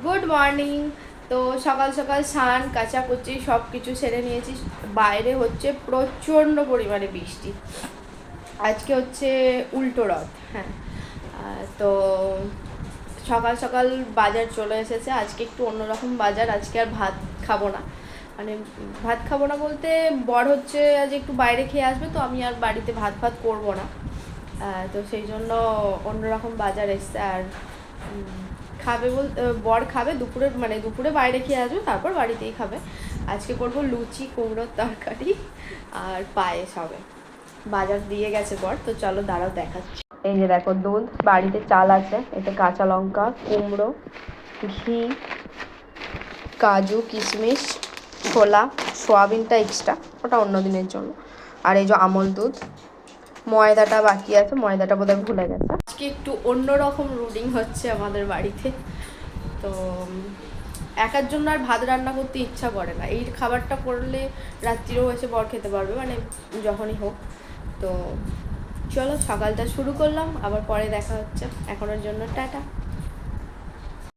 Good morning. তো সকাল সকাল স্নান কাচাকুচি সব কিছু সেরে নিয়েছি। বাইরে হচ্ছে প্রচণ্ড পরিমাণে বৃষ্টি। আজকে হচ্ছে উল্টো রথ। হ্যাঁ, তো সকাল সকাল বাজার চলে এসেছে। আজকে একটু অন্যরকম বাজার। আজকে আর ভাত খাবো না, মানে ভাত খাবো না বলতে বর হচ্ছে আজ একটু বাইরে খেয়ে আসবে, তো আমি আর বাড়িতে ভাত ভাত করবো না। তো সেই জন্য অন্যরকম বাজার এসছে। আর খাবে বর খাবে দুপুরে, মানে দুপুরে বাইরে খেয়ে আসবে, তারপর বাড়িতেই খাবে। আজকে করবো লুচি, কুমড়োর তরকারি আর পায়েস হবে। বাজার দিয়ে গেছে বর, তো চলো দাঁড়াও দেখাচ্ছি। এই যে দেখো দুধ, বাড়িতে চাল আছে, এতে কাঁচা লঙ্কা, কুমড়ো, ঘি, কাজু, কিশমিশ, ছোলা, সোয়াবিনটা এক্সট্রা, ওটা অন্য দিনের জন্য। আর এই যে আমল দুধ। ময়দাটা বাকি আছে, ময়দাটা বোধহয় ভুলে গেছে। আজকে একটু অন্যরকম রুটিন হচ্ছে আমাদের বাড়িতে। তো একার জন্য আর ভাত রান্না করতে ইচ্ছা করে না। এই খাবারটা করলে রাত্রিরেও এসে বর খেতে পারবে, মানে যখনই হোক। তো চলো সকালটা শুরু করলাম, আবার পরে দেখা হচ্ছে। এখনের জন্য টাটা।